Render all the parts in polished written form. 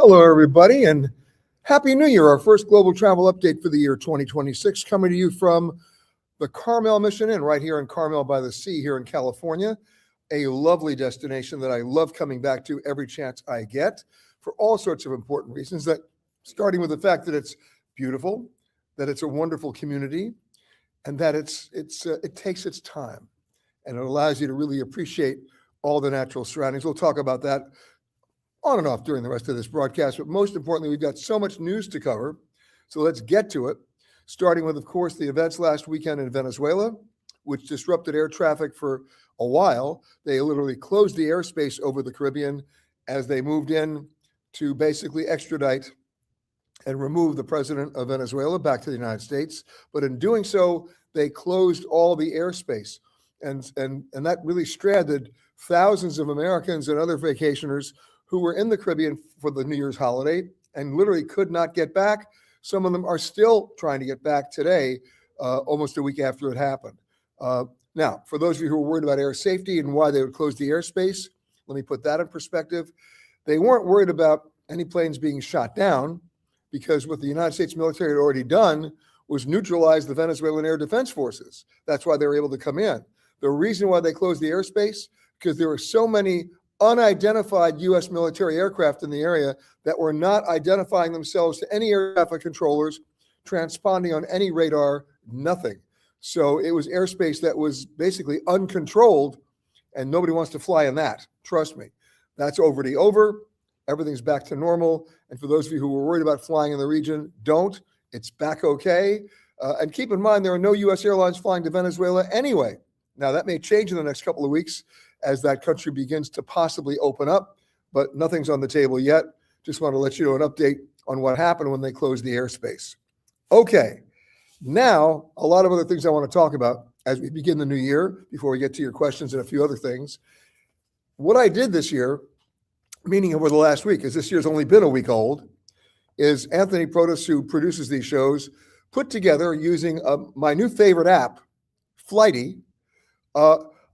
Hello, everybody, and Happy New Year. Our first global travel update for the year 2026 coming to you from the Carmel Mission Inn right here in Carmel by the Sea here in California, a lovely destination that I love coming back to every chance I get for all sorts of important reasons, that starting with the fact that it's beautiful, that it's a wonderful community, and that it takes its time, and it allows you to really appreciate all the natural surroundings. We'll talk about that on and off during the rest of this broadcast, but most importantly, we've got so much news to cover, so let's get to it, starting with, of course, the events last weekend in Venezuela, which disrupted air traffic for a while. They literally closed the airspace over the Caribbean as they moved in to basically extradite and remove the president of Venezuela back to the United States. But in doing so, they closed all the airspace. And that really stranded thousands of Americans and other vacationers who were in the Caribbean for the New Year's holiday and literally could not get back. Some of them are still trying to get back today, almost a week after it happened. Now, for those of you who are worried about air safety and why they would close the airspace, let me put that in perspective. They weren't worried about any planes being shot down, because what the United States military had already done was neutralize the Venezuelan Air Defense Forces. That's why they were able to come in. The reason why they closed the airspace, because there were so many unidentified U.S. military aircraft in the area that were not identifying themselves to any air traffic controllers, transponding on any radar, nothing. So it was airspace that was basically uncontrolled, and nobody wants to fly in that. Trust me. That's already over. Everything's back to normal. And for those of you who were worried about flying in the region, don't. It's back okay. And keep in mind, there are no U.S. airlines flying to Venezuela anyway. Now, that may change in the next couple of weeks as that country begins to possibly open up, but nothing's on the table yet. Just want to let you know an update on what happened when they closed the airspace. Okay, now a lot of other things I want to talk about as we begin the new year before we get to your questions and a few other things. What I did this year, meaning over the last week, as this year's only been a week old, is Anthony Protas, who produces these shows, put together using my new favorite app, Flighty,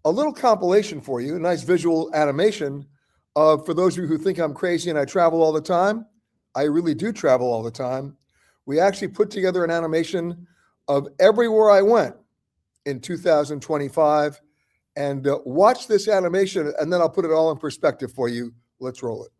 a little compilation for you, a nice visual animation for those of you who think I'm crazy and I travel all the time. I really do travel all the time. We actually put together an animation of everywhere I went in 2025, and watch this animation, and then I'll put it all in perspective for you. Let's roll it.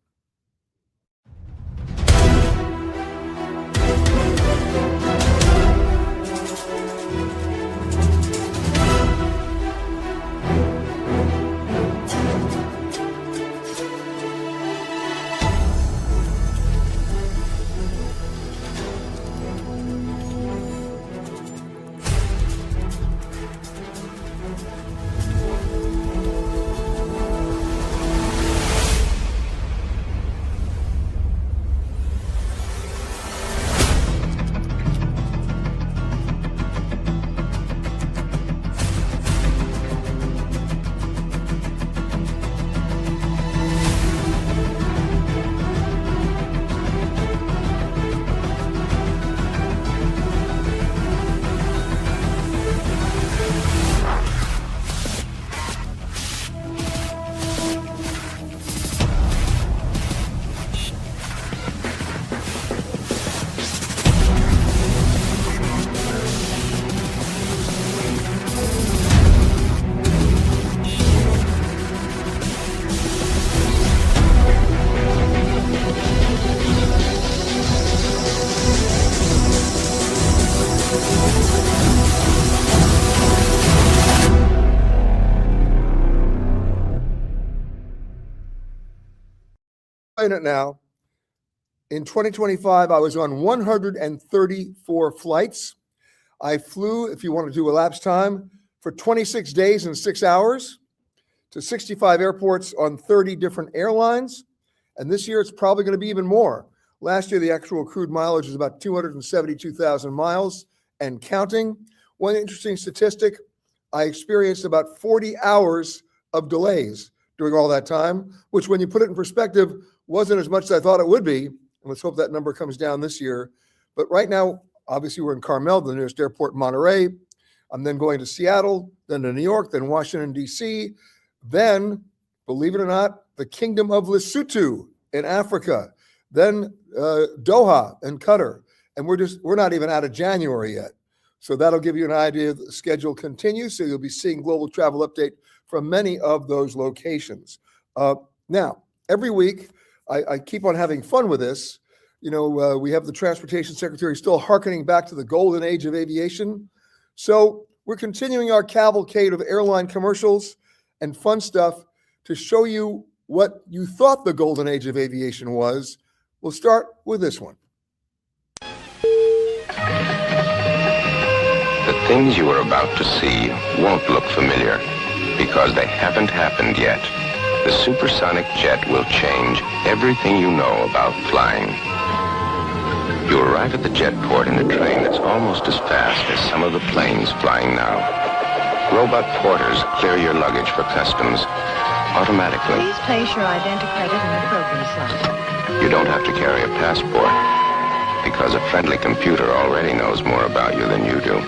It now. In 2025, I was on 134 flights. I flew, if you want to do elapsed time, for 26 days and 6 hours to 65 airports on 30 different airlines. And this year, it's probably going to be even more. Last year, the actual crude mileage was about 272,000 miles and counting. One interesting statistic, I experienced about 40 hours of delays during all that time, which when you put it in perspective, wasn't as much as I thought it would be. And let's hope that number comes down this year. But right now, obviously, we're in Carmel, the nearest airport in Monterey. I'm then going to Seattle, then to New York, then Washington, D.C., then, believe it or not, the Kingdom of Lesotho in Africa. then Doha and Qatar. And we're not even out of January yet. So that'll give you an idea. The schedule continues. So you'll be seeing Global Travel Update from many of those locations. Now, every week, I keep on having fun with this. We have the Transportation Secretary still hearkening back to the golden age of aviation. So we're continuing our cavalcade of airline commercials and fun stuff to show you what you thought the golden age of aviation was. We'll start with this one. The things you are about to see won't look familiar because they haven't happened yet. The supersonic jet will change everything you know about flying. You arrive at the jet port in a train that's almost as fast as some of the planes flying now. Robot porters clear your luggage for customs automatically. Please place your identicredit in the program slot. You don't have to carry a passport because a friendly computer already knows more about you than you do.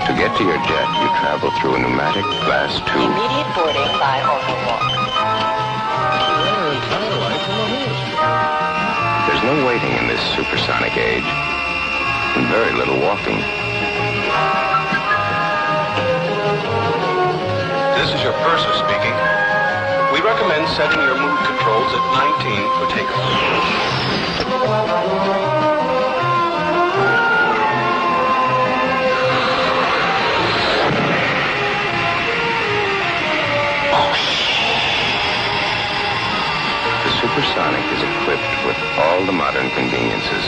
To get to your jet, you travel through a pneumatic glass tube. Immediate boarding by auto walk. There's no waiting in this supersonic age, and very little walking. This is your purser speaking. We recommend setting your mood controls at 19 for takeoff. The supersonic is equipped with all the modern conveniences.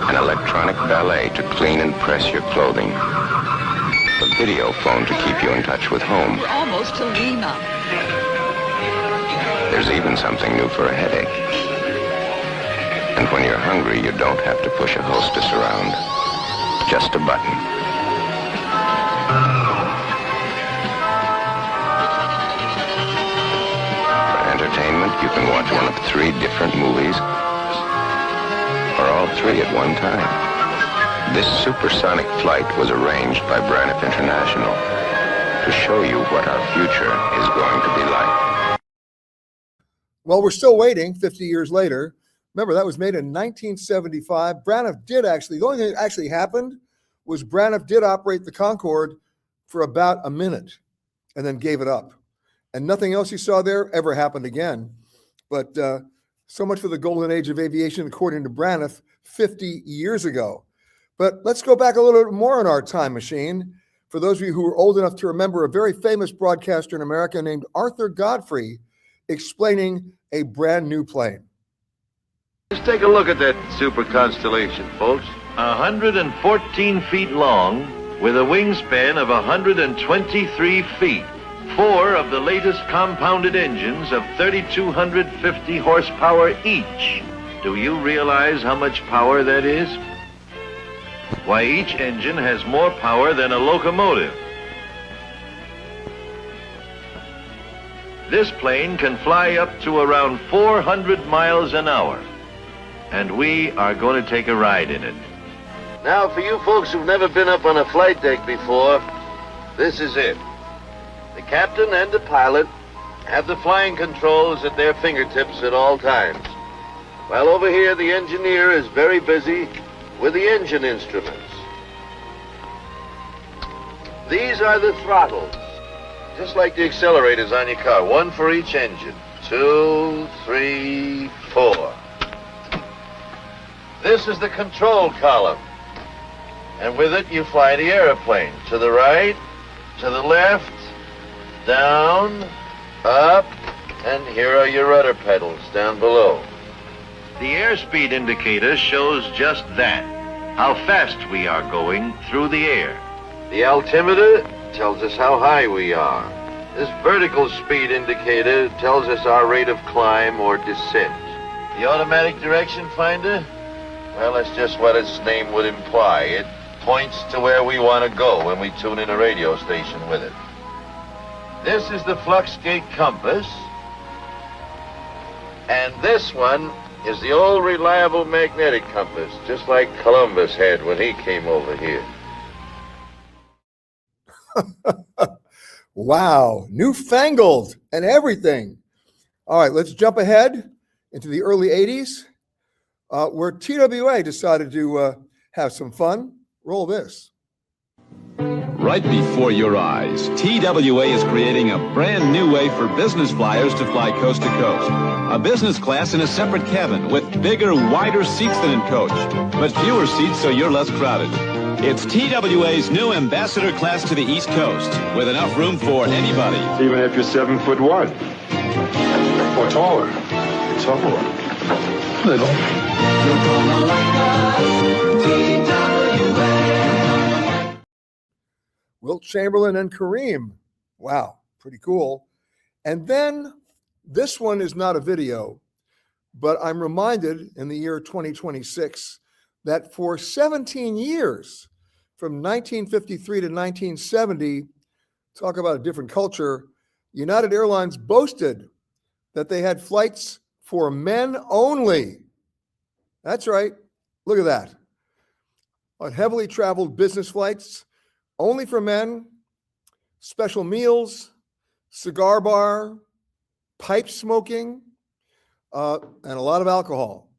An electronic valet to clean and press your clothing. A video phone to keep you in touch with home. We're almost to Lima. There's even something new for a headache. And when you're hungry, you don't have to push a hostess around. Just a button. Entertainment, you can watch one of 3 different movies, or all 3 at one time. This supersonic flight was arranged by Braniff International to show you what our future is going to be like. Well, we're still waiting 50 years later. Remember, that was made in 1975. Braniff did actually, the only thing that actually happened was Braniff did operate the Concorde for about a minute and then gave it up. And nothing else you saw there ever happened again. But so much for the golden age of aviation, according to Braniff, 50 years ago. But let's go back a little bit more in our time machine. For those of you who are old enough to remember a very famous broadcaster in America named Arthur Godfrey explaining a brand new plane. Let's take a look at that super constellation, folks. 114 feet long with a wingspan of 123 feet. 4 of the latest compounded engines of 3,250 horsepower each. Do you realize how much power that is? Why, each engine has more power than a locomotive. This plane can fly up to around 400 miles an hour. And we are going to take a ride in it. Now, for you folks who've never been up on a flight deck before, this is it. The captain and the pilot have the flying controls at their fingertips at all times. While over here, the engineer is very busy with the engine instruments. These are the throttles, just like the accelerators on your car, 1 for each engine. 2, 3, 4. This is the control column, and with it you fly the airplane to the right, to the left, down, up, and here are your rudder pedals down below. The airspeed indicator shows just that, how fast we are going through the air. The altimeter tells us how high we are. This vertical speed indicator tells us our rate of climb or descent. The automatic direction finder, well, that's just what its name would imply. It points to where we want to go when we tune in a radio station with it. This is the flux gate compass. And this one is the old reliable magnetic compass, just like Columbus had when he came over here. Wow, newfangled and everything. All right, let's jump ahead into the early 80s, where TWA decided to have some fun. Roll this. Right before your eyes, TWA is creating a brand new way for business flyers to fly coast to coast. A business class in a separate cabin with bigger, wider seats than in coach, but fewer seats so you're less crowded. It's TWA's new ambassador class to the East Coast, with enough room for anybody. Even if you're 7'1" or taller, it's all little. Wilt Chamberlain and Kareem. Wow, pretty cool. And then this one is not a video, but I'm reminded in the year 2026 that for 17 years, from 1953 to 1970, talk about a different culture, United Airlines boasted that they had flights for men only. That's right. Look at that. On heavily traveled business flights, only for men, special meals, cigar bar, pipe smoking, and a lot of alcohol.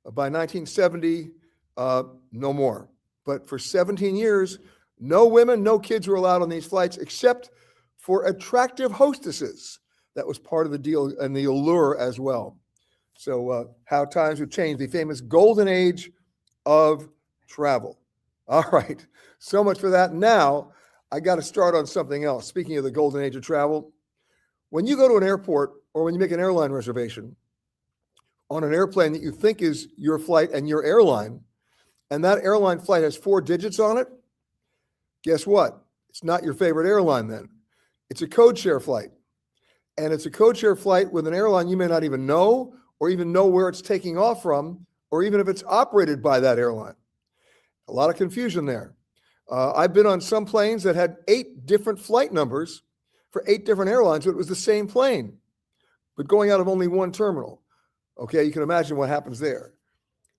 By 1970, no more. But for 17 years, no women, no kids were allowed on these flights except for attractive hostesses. That was part of the deal and the allure as well. So how times have changed, the famous golden age of travel. All right, so much for that. Now, I got to start on something else. Speaking of the golden age of travel, when you go to an airport or when you make an airline reservation on an airplane that you think is your flight and your airline, and that airline flight has 4 digits on it, guess what? It's not your favorite airline then. It's a code share flight. And it's a code share flight with an airline you may not even know or even know where it's taking off from, or even if it's operated by that airline. A lot of confusion there. I've been on some planes that had 8 different flight numbers for 8 different airlines, but it was the same plane, but going out of only one terminal. Okay, you can imagine what happens there.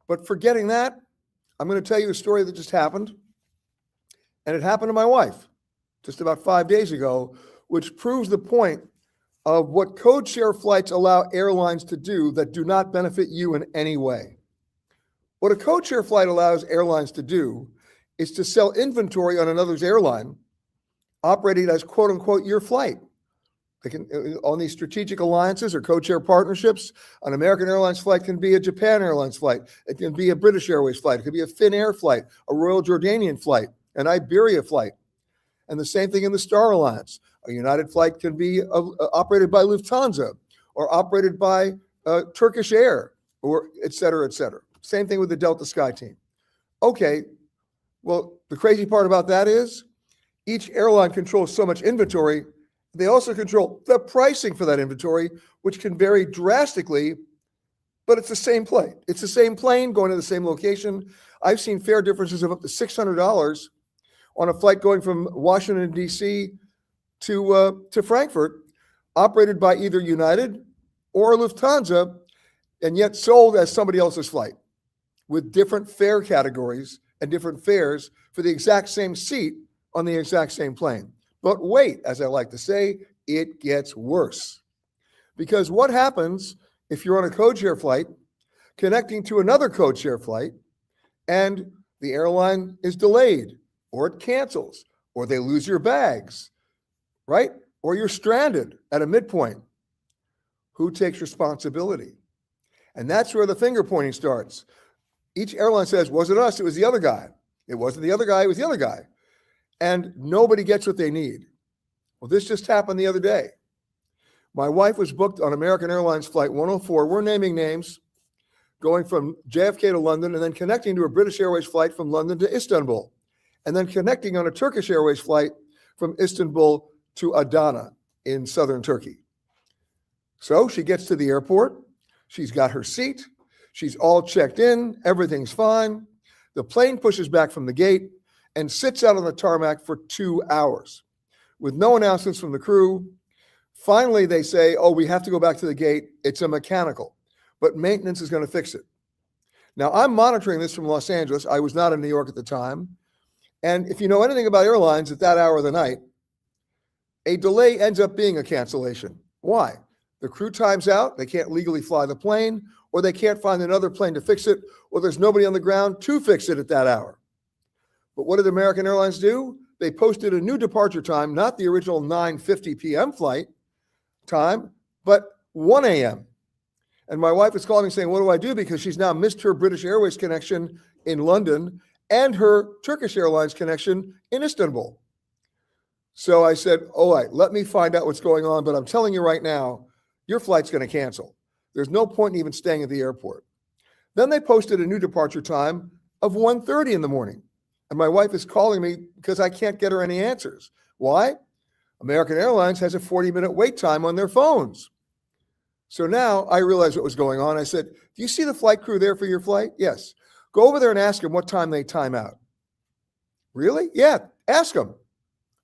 But forgetting that, I'm going to tell you a story that just happened, and it happened to my wife just about 5 days ago, which proves the point of what code share flights allow airlines to do that do not benefit you in any way. What a code share flight allows airlines to do is to sell inventory on another's airline operating as quote unquote your flight. They can, on these strategic alliances or code share partnerships, an American Airlines flight can be a Japan Airlines flight. It can be a British Airways flight. It could be a Finnair flight, a Royal Jordanian flight, an Iberia flight. And the same thing in the Star Alliance. A United flight can be operated by Lufthansa or operated by Turkish Air, or et cetera, et cetera. Same thing with the Delta Sky team. Okay, well, the crazy part about that is each airline controls so much inventory, they also control the pricing for that inventory, which can vary drastically, but it's the same plane. It's the same plane going to the same location. I've seen fare differences of up to $600 on a flight going from Washington, D.C. to Frankfurt, operated by either United or Lufthansa, and yet sold as somebody else's flight with different fare categories and different fares for the exact same seat on the exact same plane. But wait, as I like to say, it gets worse. Because what happens if you're on a code share flight connecting to another code share flight and the airline is delayed, or it cancels, or they lose your bags, right? Or you're stranded at a midpoint? Who takes responsibility? And that's where the finger pointing starts. Each airline says, wasn't us, it was the other guy. It wasn't the other guy, it was the other guy. And nobody gets what they need. Well, this just happened the other day. My wife was booked on American Airlines Flight 104. We're naming names, going from JFK to London and then connecting to a British Airways flight from London to Istanbul, and then connecting on a Turkish Airways flight from Istanbul to Adana in southern Turkey. So she gets to the airport. She's got her seat. She's all checked in. Everything's fine. The plane pushes back from the gate and sits out on the tarmac for 2 hours with no announcements from the crew. Finally, they say, oh, we have to go back to the gate. It's a mechanical, but maintenance is going to fix it. Now, I'm monitoring this from Los Angeles. I was not in New York at the time. And if you know anything about airlines at that hour of the night, a delay ends up being a cancellation. Why? The crew times out, they can't legally fly the plane, or they can't find another plane to fix it, or there's nobody on the ground to fix it at that hour. But what did American Airlines do? They posted a new departure time, not the original 9:50 p.m. flight time, but 1 a.m. And my wife is calling me saying, what do I do? Because she's now missed her British Airways connection in London and her Turkish Airlines connection in Istanbul. So I said, all right, let me find out what's going on. But I'm telling you right now, your flight's going to cancel. There's no point in even staying at the airport. Then they posted a new departure time of 1:30 in the morning. And my wife is calling me because I can't get her any answers. Why? American Airlines has a 40-minute wait time on their phones. So now I realized what was going on. I said, do you see the flight crew there for your flight? Yes. Go over there and ask them what time they time out. Really? Yeah, ask them.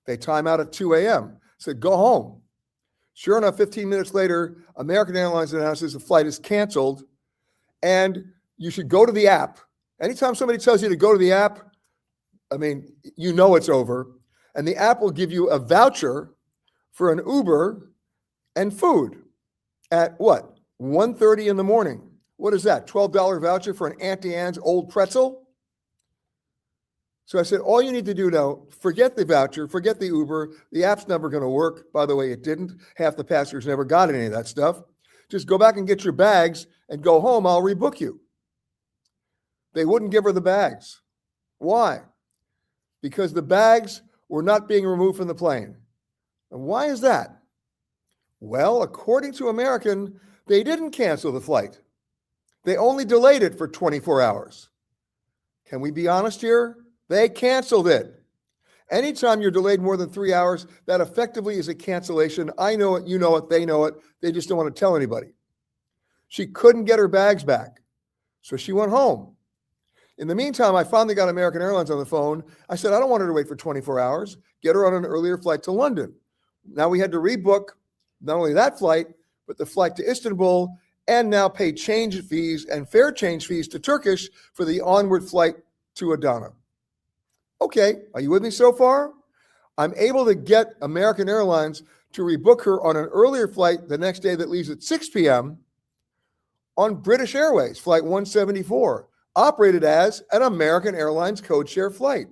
They time out at 2 a.m. I said, go home. Sure enough, 15 minutes later, American Airlines announces the flight is canceled and you should go to the app. Anytime somebody tells you to go to the app, I mean, you know it's over. And the app will give you a voucher for an Uber and food at what? 1:30 in the morning. What is that? $12 voucher for an Auntie Anne's old pretzel? So I said, all you need to do now, forget the voucher, forget the Uber. The app's never going to work. By the way, it didn't. Half the passengers never got any of that stuff. Just go back and get your bags and go home. I'll rebook you. They wouldn't give her the bags. Why? Because the bags were not being removed from the plane. And why is that? Well, according to American, they didn't cancel the flight. They only delayed it for 24 hours. Can we be honest here? They canceled it. Anytime you're delayed more than 3 hours, that effectively is a cancellation. I know it, you know it, they know it. They just don't want to tell anybody. She couldn't get her bags back, so she went home. In the meantime, I finally got American Airlines on the phone. I said, I don't want her to wait for 24 hours. Get her on an earlier flight to London. Now we had to rebook not only that flight, but the flight to Istanbul, and now pay change fees and fare change fees to Turkish for the onward flight to Adana. Okay, are you with me so far? I'm able to get American Airlines to rebook her on an earlier flight the next day that leaves at 6 p.m. on British Airways, flight 174, operated as an American Airlines code share flight.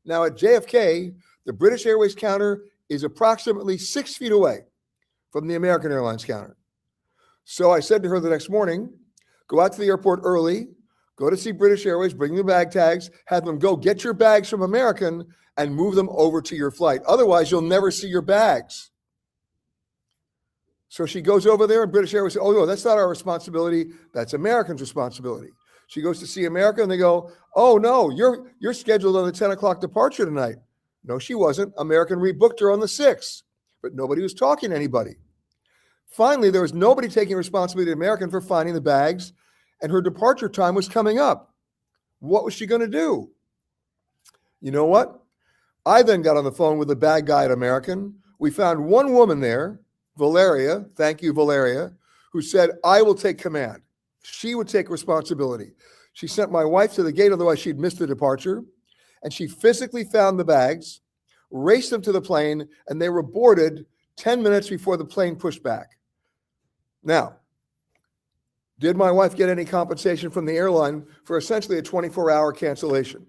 Now at JFK, the British Airways counter is approximately 6 feet away from the American Airlines counter. So I said to her the next morning, go out to the airport early, go to see British Airways, bring your bag tags, have them go get your bags from American and move them over to your flight. Otherwise, you'll never see your bags. So she goes over there and British Airways says, oh, no, that's not our responsibility. That's American's responsibility. She goes to see America and they go, oh, no, you're scheduled on the 10 o'clock departure tonight. No, she wasn't. American rebooked her on the 6th, but nobody was talking to anybody. Finally, there was nobody taking responsibility to American for finding the bags, and her departure time was coming up. What was she going to do? You know what? I then got on the phone with the bag guy at American. We found one woman there, Valeria, thank you, Valeria, who said, I will take command. She would take responsibility. She sent my wife to the gate, otherwise she'd missed the departure, and she physically found the bags, raced them to the plane, and they were boarded 10 minutes before the plane pushed back. Now, did my wife get any compensation from the airline for essentially a 24-hour cancellation?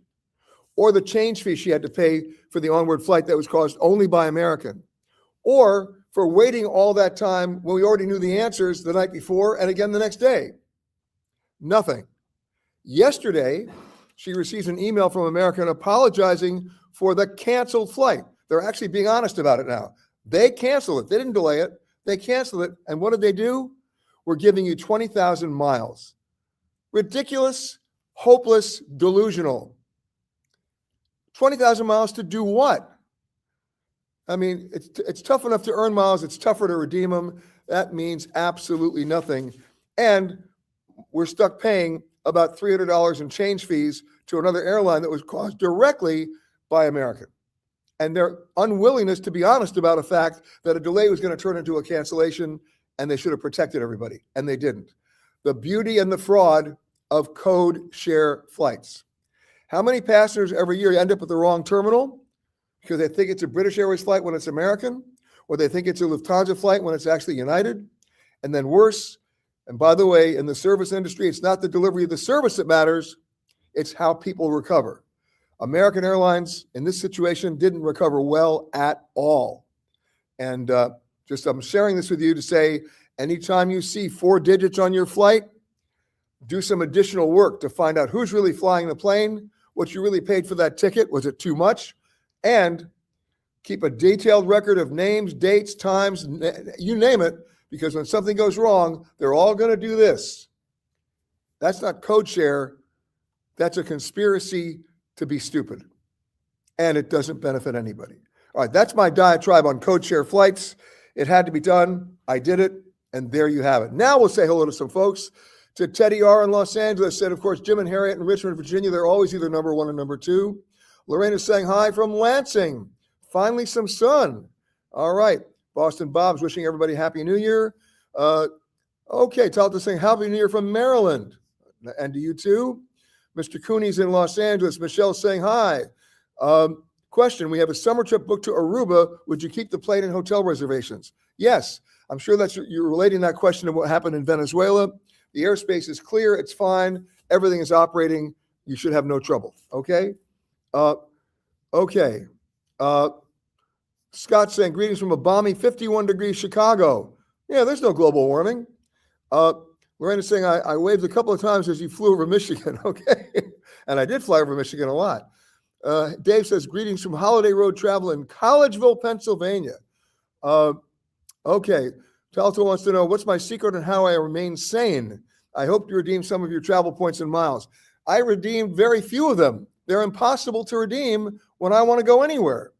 Or the change fee she had to pay for the onward flight that was caused only by American? Or for waiting all that time when we already knew the answers the night before and again the next day? Nothing. Yesterday, she receives an email from American apologizing for the canceled flight. They're actually being honest about it now. They canceled it. They didn't delay it. They canceled it. And what did they do? We're giving you 20,000 miles. Ridiculous, hopeless, delusional. 20,000 miles to do what? I mean, it's tough enough to earn miles. It's tougher to redeem them. That means absolutely nothing. And we're stuck paying about $300 in change fees to another airline that was caused directly by American. And their unwillingness to be honest about a fact that a delay was going to turn into a cancellation, and they should have protected everybody, and they didn't. The beauty and the fraud of code share flights. How many passengers every year end up at the wrong terminal because they think it's a British Airways flight when it's American? or they think it's a Lufthansa flight when it's actually United. And then worse, and by the way, in the service industry, it's not the delivery of the service that matters, it's how people recover. American Airlines in this situation didn't recover well at all. And I'm sharing this with you to say, anytime you see 4 digits on your flight, do some additional work to find out who's really flying the plane, what you really paid for that ticket, was it too much? And keep a detailed record of names, dates, times, you name it, because when something goes wrong, they're all going to do this. That's not code share. That's a conspiracy to be stupid. And it doesn't benefit anybody. All right, that's my diatribe on code share flights. It had to be done. I did it. And there you have it. Now we'll say hello to some folks. To Teddy R. in Los Angeles, said, of course, Jim and Harriet in Richmond, Virginia, they're always either number 1 or number 2. Lorraine is saying hi from Lansing. Finally, some sun. All right. Boston Bob's wishing everybody Happy New Year. Okay, Talta's saying Happy New Year from Maryland. And to you too. Mr. Cooney's in Los Angeles. Michelle's saying hi. Question, we have a summer trip booked to Aruba. Would you keep the plane and hotel reservations? Yes. I'm sure you're relating that question to what happened in Venezuela. The airspace is clear. It's fine. Everything is operating. You should have no trouble. Okay? Okay. Scott's saying, greetings from a balmy 51 degrees Chicago. Yeah, there's no global warming. Lorena's saying, I waved a couple of times as you flew over Michigan. Okay. And I did fly over Michigan a lot. Dave says, greetings from holiday road travel in Collegeville, Pennsylvania. Okay. Talto wants to know, what's my secret on how I remain sane? I hope to redeem some of your travel points and miles. I redeemed very few of them. They're impossible to redeem when I want to go anywhere,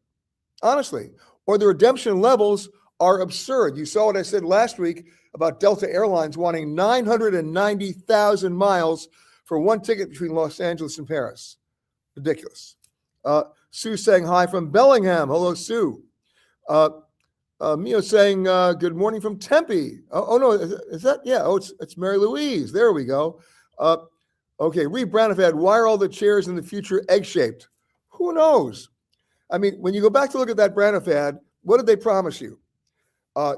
honestly. Or the redemption levels are absurd. You saw what I said last week about Delta Airlines wanting 990,000 miles for one ticket between Los Angeles and Paris. Ridiculous. Sue saying hi from Bellingham. Hello, Sue. Mio saying good morning from Tempe. Oh no, is that? Yeah. Oh, it's Mary Louise. There we go. Okay, Reed Branifad, why are all the chairs in the future egg-shaped? Who knows? I mean, when you go back to look at that Branifad, what did they promise you?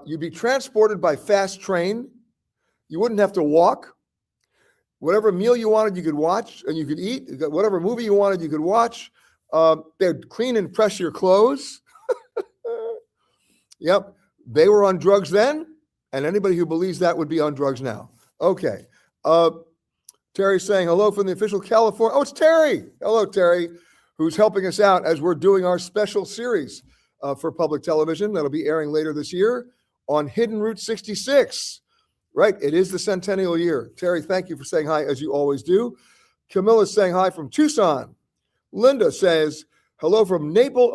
You'd be transported by fast train. You wouldn't have to walk. Whatever meal you wanted, you could watch and you could eat. Whatever movie you wanted, you could watch. They'd clean and press your clothes. Yep. They were on drugs then, and anybody who believes that would be on drugs now. Okay. Terry's saying hello from the official California. Oh, it's Terry. Hello, Terry, who's helping us out as we're doing our special series for public television that'll be airing later this year on Hidden Route 66. Right. It is the centennial year. Terry, thank you for saying hi, as you always do. Camilla's saying hi from Tucson. Linda says hello from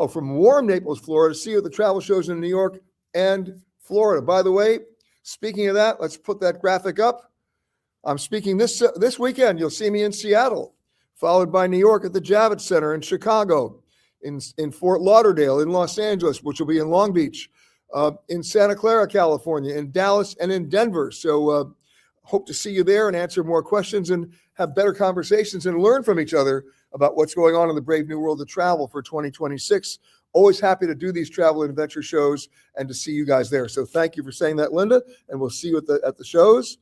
from warm Naples, Florida. See you at the travel shows in New York and Florida. By the way, speaking of that, let's put that graphic up. I'm speaking this weekend. You'll see me in Seattle, followed by New York at the Javits Center, in Chicago, in Fort Lauderdale, in Los Angeles, which will be in Long Beach, in Santa Clara, California, in Dallas, and in Denver. So hope to see you there and answer more questions and have better conversations and learn from each other about what's going on in the brave new world of travel for 2026. Always happy to do these travel and adventure shows and to see you guys there. So thank you for saying that, Linda, and we'll see you at the shows.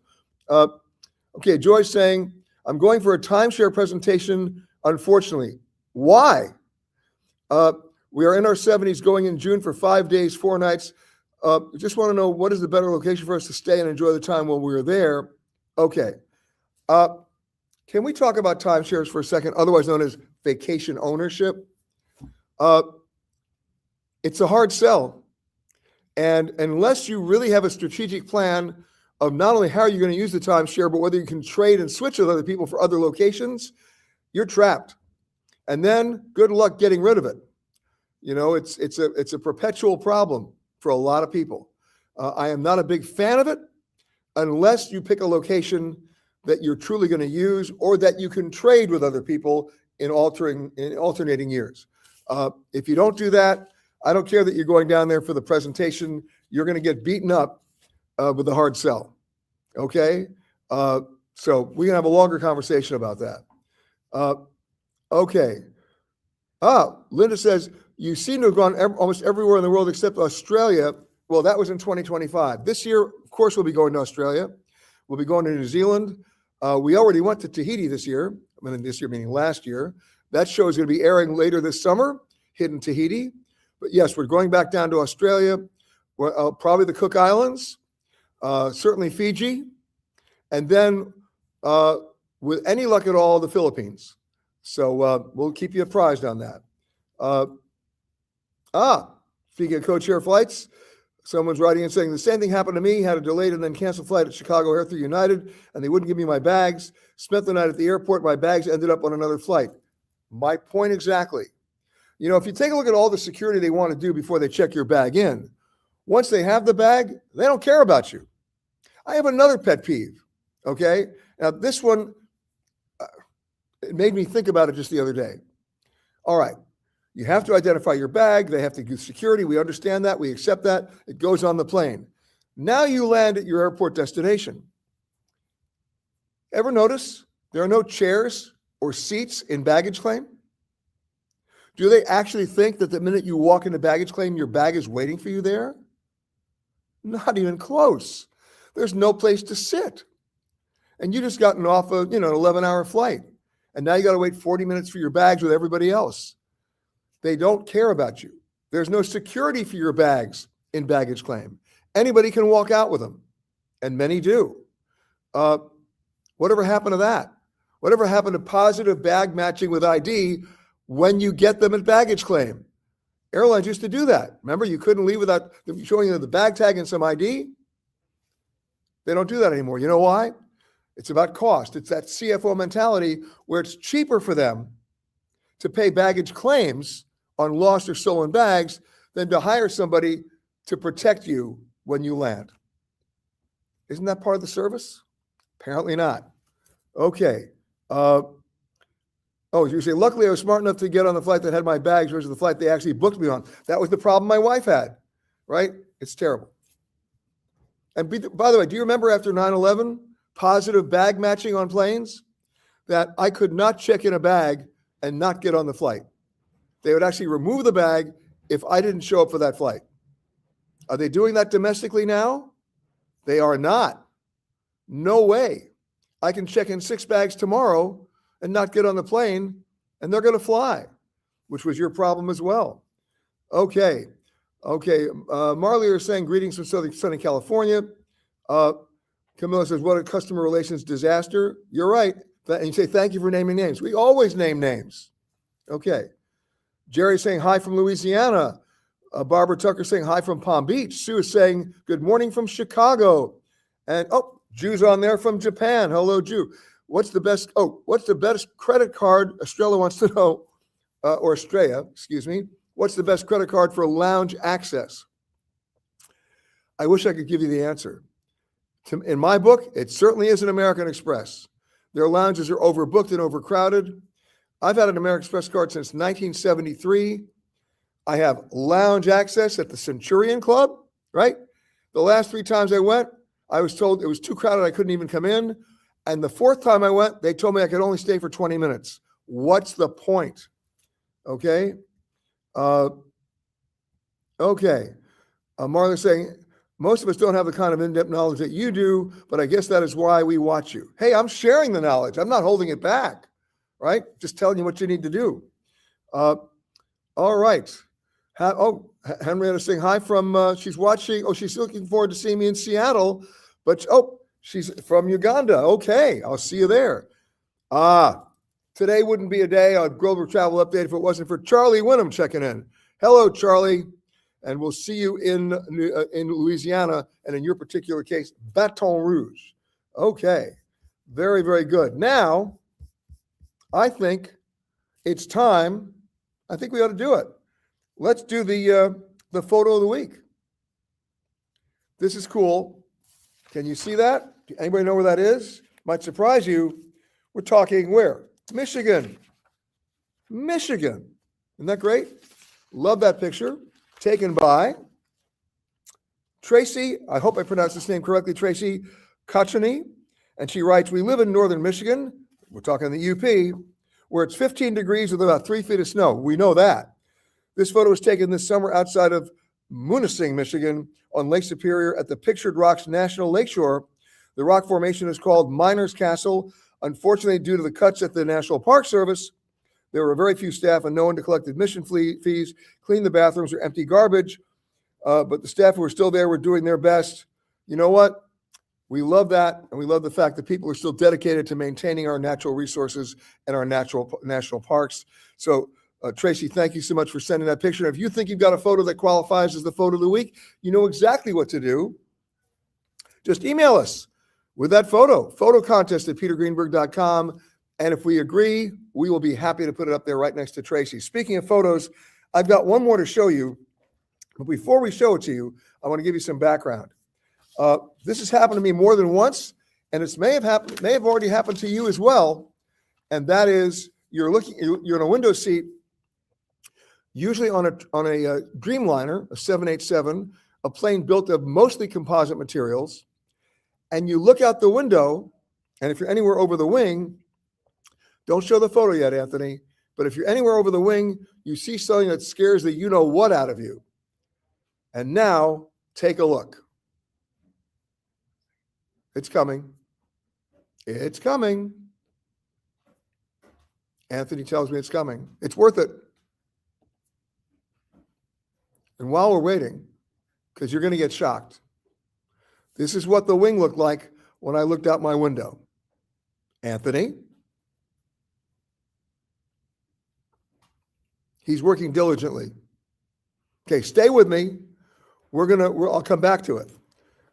Okay, Joy's saying, I'm going for a timeshare presentation, unfortunately. Why? We are in our 70s going in June for 5 days, 4 nights. Just want to know, what is the better location for us to stay and enjoy the time while we're there? Okay. Can we talk about timeshares for a second, otherwise known as vacation ownership? It's a hard sell. And unless you really have a strategic plan of not only how you're going to use the timeshare, but whether you can trade and switch with other people for other locations, you're trapped. And then good luck getting rid of it. You know, it's a perpetual problem for a lot of people. I am not a big fan of it unless you pick a location that you're truly going to use or that you can trade with other people in alternating years. If you don't do that, I don't care that you're going down there for the presentation. You're going to get beaten up with a hard sell. Okay? So we can have a longer conversation about that. Okay. Linda says, you seem to have gone almost everywhere in the world except Australia. Well, that was in 2025. This year, of course, we'll be going to Australia. We'll be going to New Zealand. We already went to Tahiti this year. I mean, this year meaning last year. That show is going to be airing later this summer, hidden Tahiti. But yes, we're going back down to Australia, probably the Cook Islands, certainly Fiji, and then with any luck at all, the Philippines. So we'll keep you apprised on that. Speaking of co-chair flights, someone's writing and saying the same thing happened to me, had a delayed and then canceled flight at Chicago Air through United, and they wouldn't give me my bags. Spent the night at the airport. My bags ended up on another flight. My point exactly. You know, if you take a look at all the security they want to do before they check your bag in, once they have the bag, they don't care about you. I have another pet peeve, okay? Now, this one, it made me think about it just the other day. All right, you have to identify your bag. They have to do security. We understand that. We accept that. It goes on the plane. Now you land at your airport destination. Ever notice there are no chairs or seats in baggage claim? Do they actually think that the minute you walk into baggage claim, your bag is waiting for you there? Not even close. There's no place to sit. And you just gotten off an 11-hour flight. And now you got to wait 40 minutes for your bags with everybody else. They don't care about you. There's no security for your bags in baggage claim. Anybody can walk out with them, and many do. Whatever happened to that? Whatever happened to positive bag matching with ID when you get them at baggage claim? Airlines used to do that. Remember, you couldn't leave without them showing you the bag tag and some ID? They don't do that anymore. You know why? It's about cost. It's that CFO mentality where it's cheaper for them to pay baggage claims on lost or stolen bags than to hire somebody to protect you when you land. Isn't that part of the service? Apparently not. Okay. You say, luckily I was smart enough to get on the flight that had my bags versus the flight they actually booked me on. That was the problem my wife had, right? It's terrible. And by the way, do you remember after 9/11, positive bag matching on planes? That I could not check in a bag and not get on the flight. They would actually remove the bag if I didn't show up for that flight. Are they doing that domestically now? They are not. No way. I can check in 6 bags tomorrow and not get on the plane, and they're going to fly, which was your problem as well. Okay. Marley is saying greetings from sunny California. Camilla says, what a customer relations disaster. You're right. And you say, thank you for naming names. We always name names. Okay. Jerry saying hi from Louisiana. Barbara Tucker saying hi from Palm Beach. Sue is saying good morning from Chicago. And Jew's on there from Japan. Hello, Jew. What's the best credit card? Estrella wants to know, or Estrella, excuse me. What's the best credit card for lounge access? I wish I could give you the answer. In my book, it certainly isn't American Express. Their lounges are overbooked and overcrowded. I've had an American Express card since 1973. I have lounge access at the Centurion Club, right? The last 3 times I went, I was told it was too crowded, I couldn't even come in. And the 4th time I went, they told me I could only stay for 20 minutes. What's the point? Okay. Marla's saying, most of us don't have the kind of in-depth knowledge that you do, but I guess that is why we watch you. Hey, I'm sharing the knowledge. I'm not holding it back, right? Just telling you what you need to do. All right. Henrietta saying hi from, she's watching. She's looking forward to seeing me in Seattle, but, she's from Uganda. Okay, I'll see you there. Today wouldn't be a day on Global Travel Update if it wasn't for Charlie Winham checking in. Hello, Charlie. And we'll see you in Louisiana, and in your particular case, Baton Rouge. Okay, very, very good. Now, I think it's time. I think we ought to do it. Let's do the photo of the week. This is cool. Can you see that? Anybody know where that is? Might surprise you. We're talking where? Michigan. Michigan. Isn't that great? Love that picture. Taken by Tracy, I hope I pronounced this name correctly, Tracy Kochany. And she writes, we live in northern Michigan. We're talking the UP, where it's 15 degrees with about 3 feet of snow. We know that. This photo was taken this summer outside of Munising, Michigan, on Lake Superior at the Pictured Rocks National Lakeshore. The rock formation is called Miners Castle. Unfortunately, due to the cuts at the National Park Service, there were very few staff and no one to collect admission fees, clean the bathrooms, or empty garbage. But the staff who were still there were doing their best. You know what? We love that, and we love the fact that people are still dedicated to maintaining our natural resources and our national parks. So, Tracy, thank you so much for sending that picture. If you think you've got a photo that qualifies as the photo of the week, you know exactly what to do. Just email us with that photo contest at petergreenberg.com. And if we agree, we will be happy to put it up there right next to Tracy. Speaking of photos, I've got one more to show you. But before we show it to you, I want to give you some background. This has happened to me more than once, and it may have already happened to you as well. And that is, you're in a window seat, usually on a Dreamliner, a 787, a plane built of mostly composite materials, and you look out the window, and if you're anywhere over the wing, don't show the photo yet, Anthony, but if you're anywhere over the wing, you see something that scares the you-know-what out of you. And now, take a look. It's coming. It's coming. Anthony tells me it's coming. It's worth it. And while we're waiting, because you're going to get shocked, this is what the wing looked like when I looked out my window. Anthony? He's working diligently. Okay, stay with me. I'll come back to it.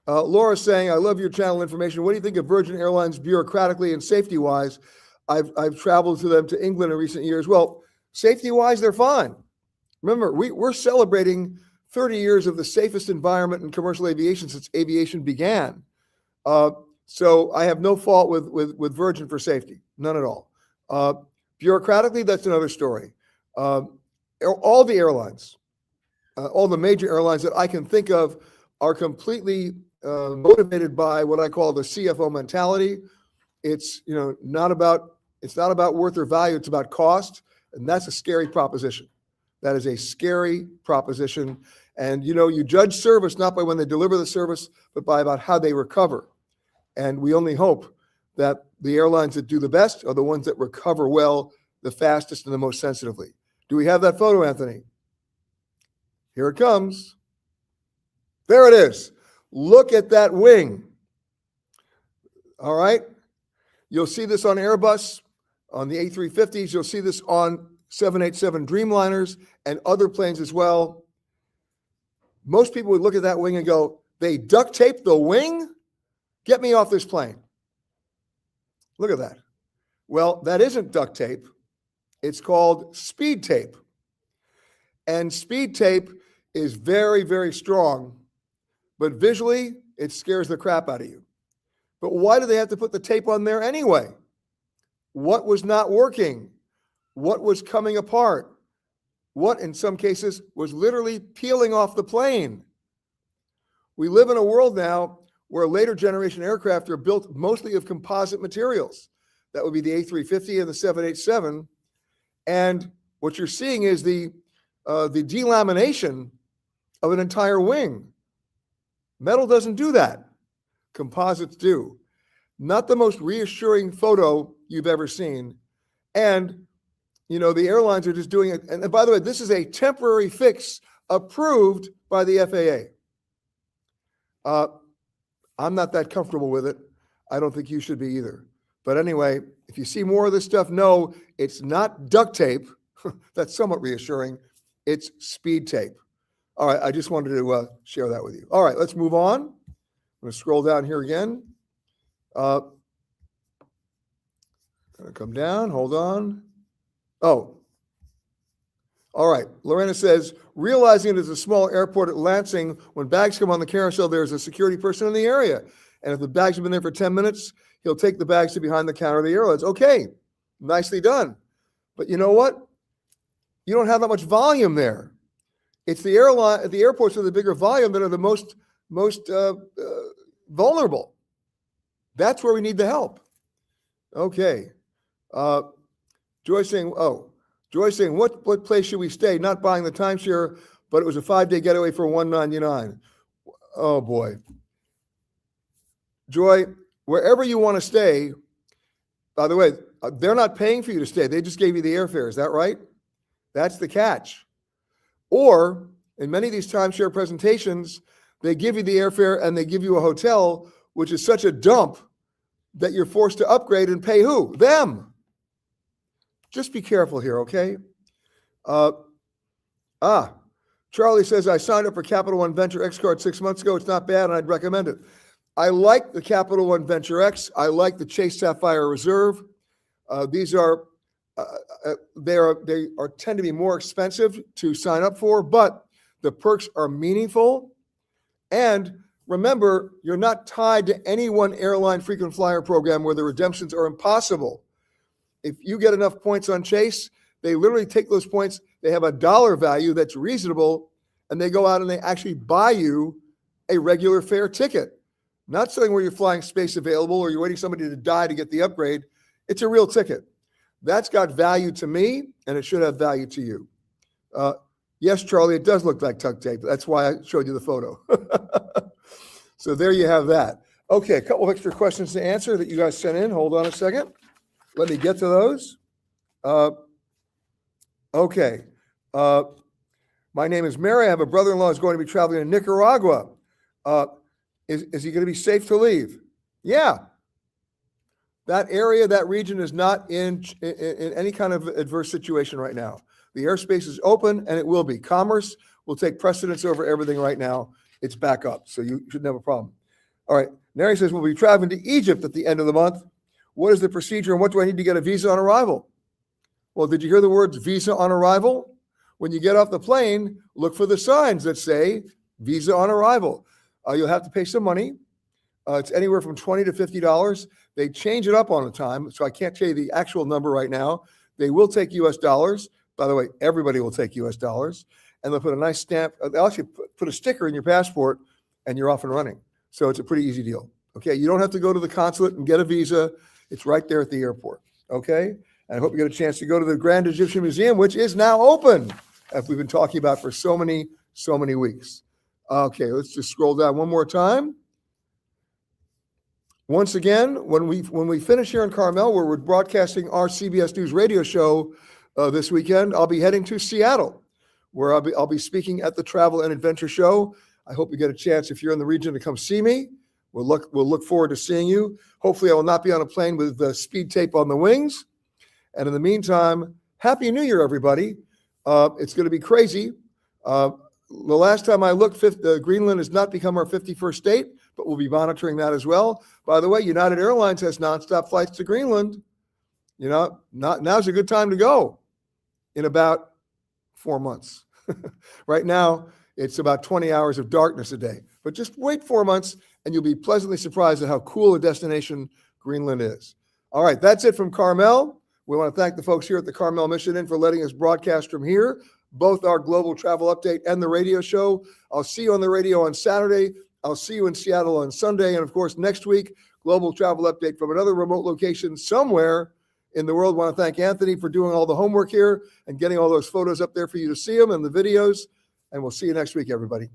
Laura's saying, I love your channel information. What do you think of Virgin Airlines bureaucratically and safety-wise? I've traveled to them to England in recent years. Well, safety-wise, they're fine. Remember, we're celebrating 30 years of the safest environment in commercial aviation since aviation began. So I have no fault with Virgin for safety, none at all. Bureaucratically, that's another story. All the airlines, all the major airlines that I can think of are completely motivated by what I call the CFO mentality. It's not about worth or value. It's about cost, and that's a scary proposition. That is a scary proposition. And you judge service not by when they deliver the service, but by about how they recover. And we only hope that the airlines that do the best are the ones that recover well, the fastest, and the most sensitively. Do we have that photo, Anthony? Here it comes. There it is. Look at that wing. All right. You'll see this on Airbus, on the A350s. You'll see this on 787 Dreamliners and other planes as well. Most people would look at that wing and go, they duct taped the wing? Get me off this plane. Look at that. Well, that isn't duct tape. It's called speed tape. And speed tape is very, very strong, but visually, it scares the crap out of you. But why do they have to put the tape on there anyway? What was not working? What was coming apart? What, in some cases, was literally peeling off the plane? We live in a world now where later generation aircraft are built mostly of composite materials. That would be the A350 and the 787. And what you're seeing is the delamination of an entire wing. Metal doesn't do that. Composites do. Not the most reassuring photo you've ever seen. And, the airlines are just doing it. And by the way, this is a temporary fix approved by the FAA. I'm not that comfortable with it. I don't think you should be either. But anyway, if you see more of this stuff, no, it's not duct tape. That's somewhat reassuring. It's speed tape. All right, I just wanted to share that with you. All right, let's move on. I'm going to scroll down here again. Going to come down. Hold on. Oh. All right. Lorena says, realizing it is a small airport at Lansing, when bags come on the carousel, there's a security person in the area. And if the bags have been there for 10 minutes, he'll take the bags to behind the counter of the airlines. Okay, nicely done. But you know what? You don't have that much volume there. It's the airports with the bigger volume that are the most vulnerable. That's where we need the help. Okay. Joyce saying, what place should we stay? Not buying the timeshare, but it was a 5-day getaway for $199. Oh boy. Joy, wherever you want to stay, by the way, they're not paying for you to stay. They just gave you the airfare. Is that right? That's the catch. Or in many of these timeshare presentations, they give you the airfare and they give you a hotel, which is such a dump that you're forced to upgrade and pay who? Them. Just be careful here, okay? Charlie says, I signed up for Capital One Venture X card 6 months ago. It's not bad, and I'd recommend it. I like the Capital One Venture X. I like the Chase Sapphire Reserve. These are they tend to be more expensive to sign up for, but the perks are meaningful. And remember, you're not tied to any one airline frequent flyer program where the redemptions are impossible. If you get enough points on Chase, they literally take those points. They have a dollar value that's reasonable, and they go out and they actually buy you a regular fare ticket. Not something where you're flying space available or you're waiting somebody to die to get the upgrade. It's a real ticket. That's got value to me, and it should have value to you. Yes, Charlie, it does look like tuck tape. That's why I showed you the photo. So there you have that. Okay, a couple of extra questions to answer that you guys sent in. Hold on a second. Let me get to those. Okay. My name is Mary. I have a brother-in-law who's going to be traveling to Nicaragua. Is he going to be safe to leave? Yeah. That area, that region is not in any kind of adverse situation right now. The airspace is open, and it will be. Commerce will take precedence over everything right now. It's back up, so you shouldn't have a problem. All right. Neri says, we'll be traveling to Egypt at the end of the month. What is the procedure, and what do I need to get a visa on arrival? Well, did you hear the words visa on arrival? When you get off the plane, look for the signs that say visa on arrival. You'll have to pay some money. It's anywhere from $20 to $50. They change it up on the time, so I can't tell you the actual number right now. They will take US dollars. By the way, everybody will take US dollars. And they'll put a nice stamp. They'll actually put a sticker in your passport, and you're off and running. So it's a pretty easy deal. Okay, you don't have to go to the consulate and get a visa. It's right there at the airport. Okay, and I hope you get a chance to go to the Grand Egyptian Museum, which is now open, as we've been talking about for so many weeks. Okay, let's just scroll down one more time. Once again, when we finish here in Carmel, where we're broadcasting our CBS News radio show this weekend, I'll be heading to Seattle, where I'll be speaking at the Travel and Adventure Show. I hope you get a chance, if you're in the region, to come see me. We'll look forward to seeing you. Hopefully, I will not be on a plane with the speed tape on the wings. And in the meantime, Happy New Year, everybody. It's going to be crazy. The last time I looked, Greenland has not become our 51st state, but we'll be monitoring that as well. By the way, United Airlines has nonstop flights to Greenland. You know, now's a good time to go in about 4 months. Right now, it's about 20 hours of darkness a day. But just wait 4 months, and you'll be pleasantly surprised at how cool a destination Greenland is. All right, that's it from Carmel. We want to thank the folks here at the Carmel Mission Inn for letting us broadcast from here, both our global travel update and the radio show. I'll see you on the radio on Saturday. I'll see you in Seattle on Sunday. And of course, next week, global travel update from another remote location somewhere in the world. I want to thank Anthony for doing all the homework here and getting all those photos up there for you to see them and the videos. And we'll see you next week, everybody.